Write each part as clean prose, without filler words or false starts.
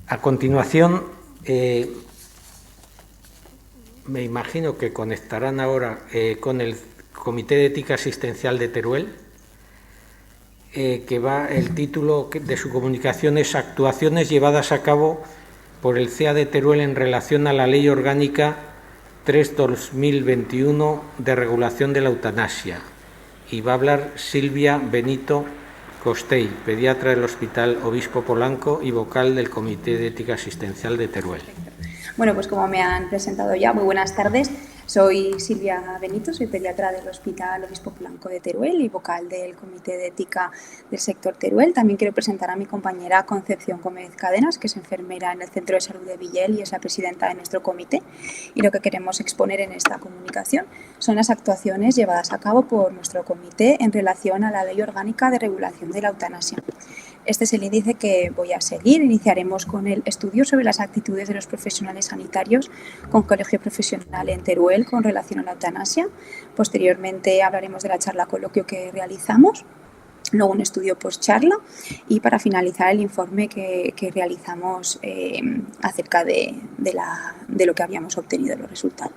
A continuación, me imagino que conectarán ahora con el Comité de Ética Asistencial de Teruel, el título de su comunicación es Actuaciones llevadas a cabo por el CEA de Teruel en relación a la Ley Orgánica 3/2021 de regulación de la eutanasia. Y va a hablar Silvia Benito Costell, pediatra del Hospital Obispo Polanco y vocal del Comité de Ética Asistencial de Teruel. Bueno, pues como me han presentado ya, muy buenas tardes. Soy Silvia Benito, soy pediatra del Hospital Obispo Polanco de Teruel y vocal del Comité de Ética del sector Teruel. También quiero presentar a mi compañera Concepción Gómez Cadenas, que es enfermera en el Centro de Salud de Villel y es la presidenta de nuestro comité. Y lo que queremos exponer en esta comunicación son las actuaciones llevadas a cabo por nuestro comité en relación a la Ley Orgánica de Regulación de la Eutanasia. Este es el índice que voy a seguir. Iniciaremos con el estudio sobre las actitudes de los profesionales sanitarios con colegio profesional en Teruel con relación a la eutanasia. Posteriormente hablaremos de la charla coloquio que realizamos, luego un estudio post-charla y para finalizar el informe que realizamos acerca de lo que habíamos obtenido, los resultados.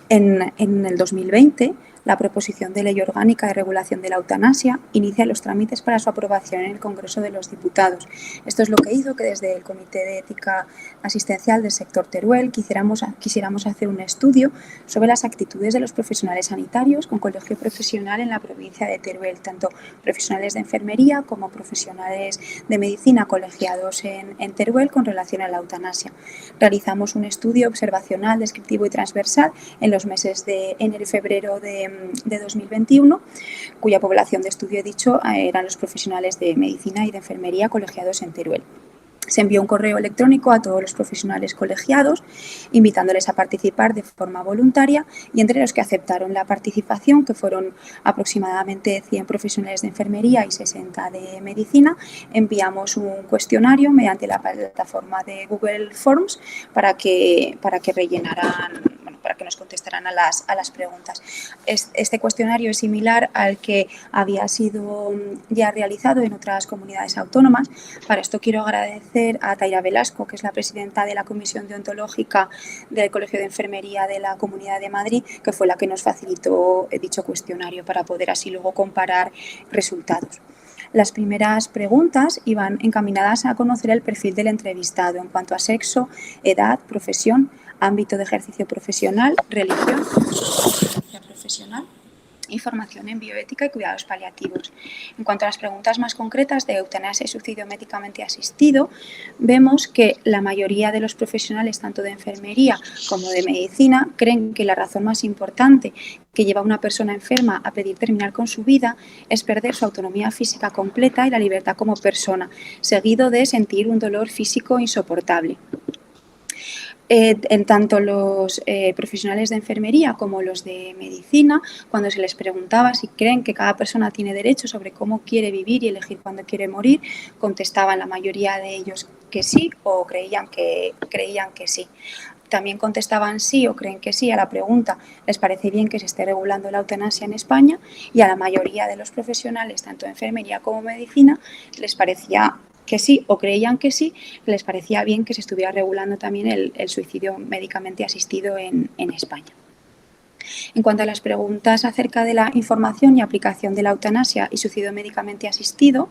En el 2020, la proposición de ley orgánica de regulación de la eutanasia inicia los trámites para su aprobación en el Congreso de los Diputados. Esto es lo que hizo que desde el Comité de Ética Asistencial del sector Teruel quisiéramos hacer un estudio sobre las actitudes de los profesionales sanitarios con colegio profesional en la provincia de Teruel, tanto profesionales de enfermería como profesionales de medicina colegiados en Teruel con relación a la eutanasia. Realizamos un estudio observacional, descriptivo y transversal en los meses de enero y febrero de 2021, cuya población de estudio, he dicho, eran los profesionales de medicina y de enfermería colegiados en Teruel. Se envió un correo electrónico a todos los profesionales colegiados, invitándoles a participar de forma voluntaria y entre los que aceptaron la participación, que fueron aproximadamente 100 profesionales de enfermería y 60 de medicina, enviamos un cuestionario mediante la plataforma de Google Forms para que rellenaran, para que nos contestaran a las preguntas. Este cuestionario es similar al que había sido ya realizado en otras comunidades autónomas. Para esto quiero agradecer a Taira Velasco, que es la presidenta de la Comisión Deontológica del Colegio de Enfermería de la Comunidad de Madrid, que fue la que nos facilitó dicho cuestionario para poder así luego comparar resultados. Las primeras preguntas iban encaminadas a conocer el perfil del entrevistado en cuanto a sexo, edad, profesión, ámbito de ejercicio profesional, religión, profesional y formación en bioética y cuidados paliativos. En cuanto a las preguntas más concretas de eutanasia y suicidio médicamente asistido, vemos que la mayoría de los profesionales, tanto de enfermería como de medicina, creen que la razón más importante que lleva a una persona enferma a pedir terminar con su vida es perder su autonomía física completa y la libertad como persona, seguido de sentir un dolor físico insoportable. En tanto los profesionales de enfermería como los de medicina, cuando se les preguntaba si creen que cada persona tiene derecho sobre cómo quiere vivir y elegir cuándo quiere morir, contestaban la mayoría de ellos que sí o creían que sí. También contestaban sí o creen que sí a la pregunta ¿les parece bien que se esté regulando la eutanasia en España? Y a la mayoría de los profesionales, tanto de enfermería como medicina, les parecía que sí o creían que sí, les parecía bien que se estuviera regulando también el suicidio médicamente asistido en España. En cuanto a las preguntas acerca de la información y aplicación de la eutanasia y suicidio médicamente asistido,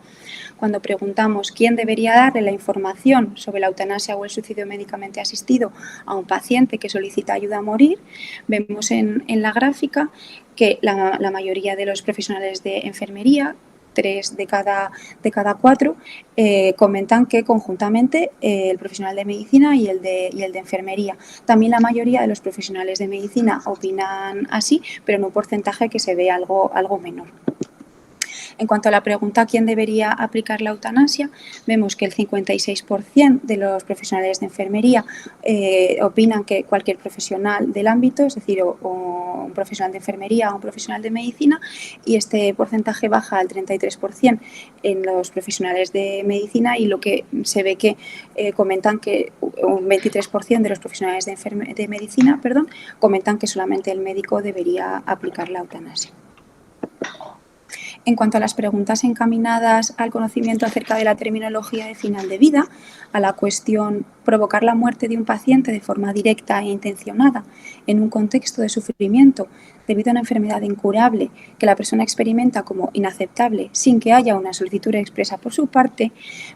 cuando preguntamos quién debería darle la información sobre la eutanasia o el suicidio médicamente asistido a un paciente que solicita ayuda a morir, vemos en la gráfica que la mayoría de los profesionales de enfermería, 3 de cada 4, comentan que conjuntamente el profesional de medicina y el de enfermería. También la mayoría de los profesionales de medicina opinan así, pero en un porcentaje que se ve algo menor. En cuanto a la pregunta ¿quién debería aplicar la eutanasia?, vemos que el 56% de los profesionales de enfermería opinan que cualquier profesional del ámbito, es decir, o un profesional de enfermería o un profesional de medicina, y este porcentaje baja al 33% en los profesionales de medicina, y lo que se ve que comentan que un 23% de los profesionales de medicina comentan que solamente el médico debería aplicar la eutanasia. En cuanto a las preguntas encaminadas al conocimiento acerca de la terminología de final de vida, a la cuestión provocar la muerte de un paciente de forma directa e intencionada en un contexto de sufrimiento debido a una enfermedad incurable que la persona experimenta como inaceptable sin que haya una solicitud expresa por su parte,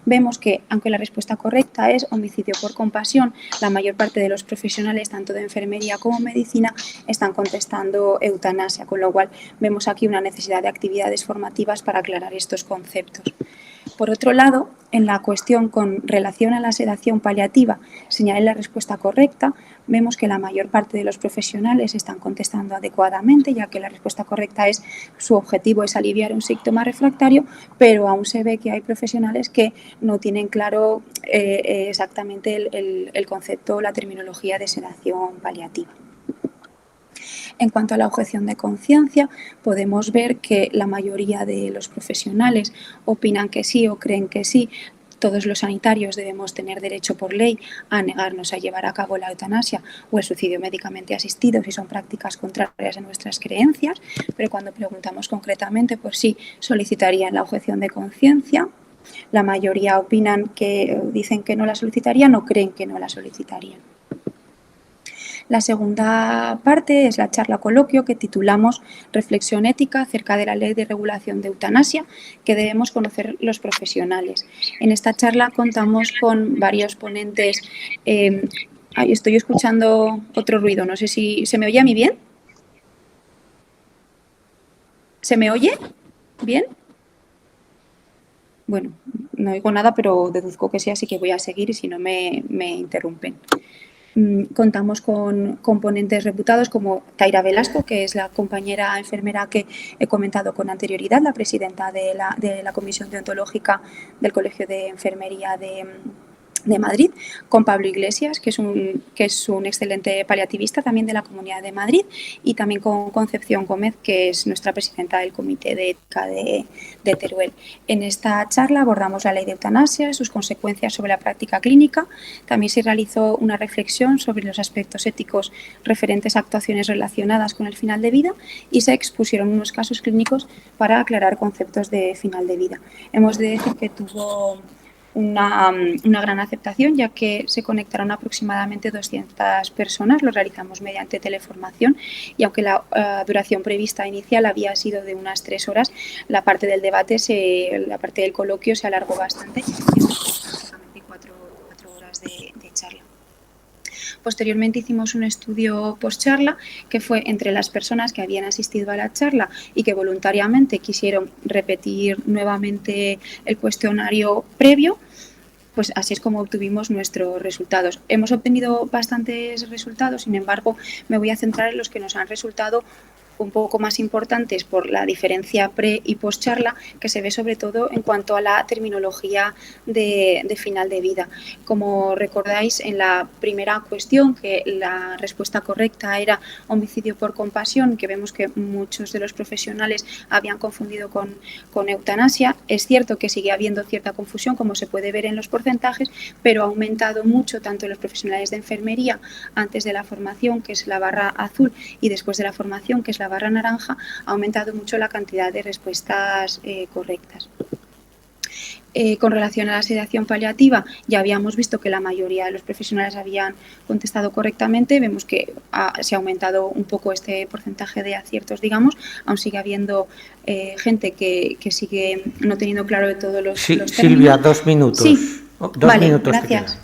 vemos que, aunque la respuesta correcta es homicidio por compasión, la mayor parte de los profesionales, tanto de enfermería como medicina, están contestando eutanasia, con lo cual vemos aquí una necesidad de actividades formativas para aclarar estos conceptos. Por otro lado, en la cuestión con relación a la sedación paliativa, señalé la respuesta correcta, vemos que la mayor parte de los profesionales están contestando adecuadamente, ya que la respuesta correcta es su objetivo es aliviar un síntoma refractario, pero aún se ve que hay profesionales que no tienen claro exactamente el concepto o la terminología de sedación paliativa. En cuanto a la objeción de conciencia, podemos ver que la mayoría de los profesionales opinan que sí o creen que sí. Todos los sanitarios debemos tener derecho por ley a negarnos a llevar a cabo la eutanasia o el suicidio médicamente asistido si son prácticas contrarias a nuestras creencias, pero cuando preguntamos concretamente por si solicitarían la objeción de conciencia, la mayoría dicen que no la solicitarían o creen que no la solicitarían. La segunda parte es la charla coloquio que titulamos Reflexión ética acerca de la Ley de Regulación de Eutanasia que debemos conocer los profesionales. En esta charla contamos con varios ponentes. Estoy escuchando otro ruido, no sé si se me oye a mí bien. ¿Se me oye bien? Bueno, no oigo nada, pero deduzco que sí, así que voy a seguir y si no me interrumpen. Contamos con componentes reputados como Taira Velasco, que es la compañera enfermera que he comentado con anterioridad, la presidenta de la Comisión Deontológica del Colegio de Enfermería de Madrid, con Pablo Iglesias, que es un excelente paliativista también de la Comunidad de Madrid, y también con Concepción Gómez, que es nuestra presidenta del Comité de Ética de Teruel. En esta charla abordamos la ley de eutanasia, sus consecuencias sobre la práctica clínica. También se realizó una reflexión sobre los aspectos éticos referentes a actuaciones relacionadas con el final de vida y se expusieron unos casos clínicos para aclarar conceptos de final de vida. Hemos de decir que tuvo una gran aceptación, ya que se conectaron aproximadamente 200 personas, lo realizamos mediante teleformación y aunque la duración prevista inicial había sido de unas 3 horas, la parte del debate, la parte del coloquio se alargó bastante, aproximadamente 4 horas de charla. Posteriormente hicimos un estudio post-charla que fue entre las personas que habían asistido a la charla y que voluntariamente quisieron repetir nuevamente el cuestionario previo. Pues así es como obtuvimos nuestros resultados. Hemos obtenido bastantes resultados, sin embargo, me voy a centrar en los que nos han resultado un poco más importantes por la diferencia pre- y post-charla que se ve sobre todo en cuanto a la terminología de final de vida. Como recordáis, en la primera cuestión, que la respuesta correcta era homicidio por compasión, que vemos que muchos de los profesionales habían confundido con eutanasia. Es cierto que sigue habiendo cierta confusión, como se puede ver en los porcentajes, pero ha aumentado mucho tanto en los profesionales de enfermería antes de la formación, que es la barra azul, y después de la formación, que es la barra naranja, ha aumentado mucho la cantidad de respuestas correctas. Con relación a la sedación paliativa, ya habíamos visto que la mayoría de los profesionales habían contestado correctamente. Vemos que se ha aumentado un poco este porcentaje de aciertos, digamos. Aún sigue habiendo gente que sigue no teniendo claro de todos los términos. Silvia, 2 minutos. Sí, Vale, minutos gracias.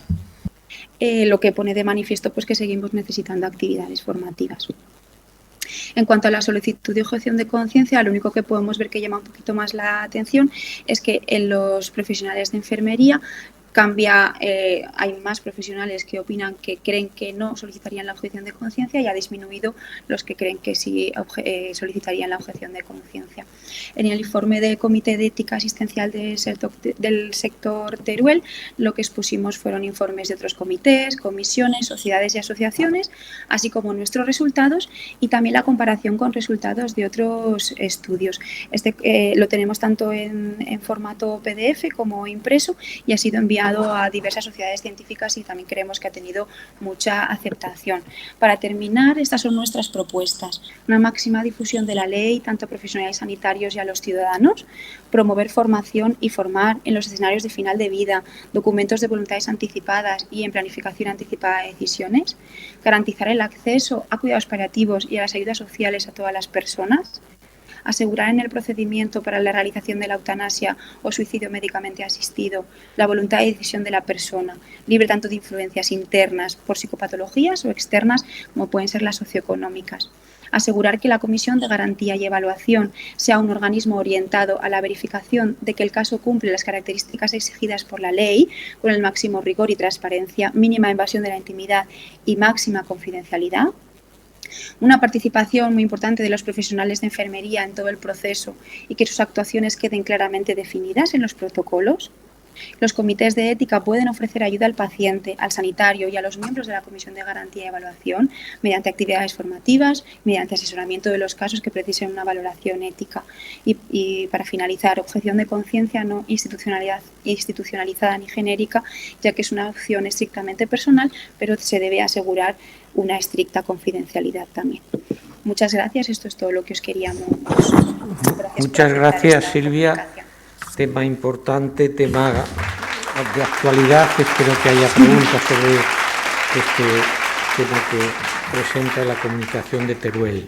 Lo que pone de manifiesto pues que seguimos necesitando actividades formativas. En cuanto a la solicitud de objeción de conciencia, lo único que podemos ver que llama un poquito más la atención es que en los profesionales de enfermería hay más profesionales que opinan que creen que no solicitarían la objeción de conciencia y ha disminuido los que creen que sí solicitarían la objeción de conciencia. En el informe del Comité de Ética Asistencial del sector Teruel, lo que expusimos fueron informes de otros comités, comisiones, sociedades y asociaciones, así como nuestros resultados y también la comparación con resultados de otros estudios. Lo tenemos tanto en formato PDF como impreso y ha sido enviado enviado a diversas sociedades científicas y también creemos que ha tenido mucha aceptación. Para terminar, estas son nuestras propuestas. Una máxima difusión de la ley, tanto a profesionales sanitarios y a los ciudadanos, promover formación y formar en los escenarios de final de vida, documentos de voluntades anticipadas y en planificación anticipada de decisiones, garantizar el acceso a cuidados paliativos y a las ayudas sociales a todas las personas, asegurar en el procedimiento para la realización de la eutanasia o suicidio médicamente asistido la voluntad de decisión de la persona, libre tanto de influencias internas por psicopatologías o externas como pueden ser las socioeconómicas. Asegurar que la Comisión de Garantía y Evaluación sea un organismo orientado a la verificación de que el caso cumple las características exigidas por la ley, con el máximo rigor y transparencia, mínima invasión de la intimidad y máxima confidencialidad. Una participación muy importante de los profesionales de enfermería en todo el proceso y que sus actuaciones queden claramente definidas en los protocolos. Los comités de ética pueden ofrecer ayuda al paciente, al sanitario y a los miembros de la Comisión de Garantía y Evaluación mediante actividades formativas, mediante asesoramiento de los casos que precisen una valoración ética. Y para finalizar, objeción de conciencia no institucionalizada ni genérica, ya que es una opción estrictamente personal, pero se debe asegurar una estricta confidencialidad también. Muchas gracias, esto es todo lo que os queríamos. Muchas gracias, Silvia. Tema importante, tema de actualidad. Espero que haya preguntas sobre este tema que presenta la comunicación de Teruel.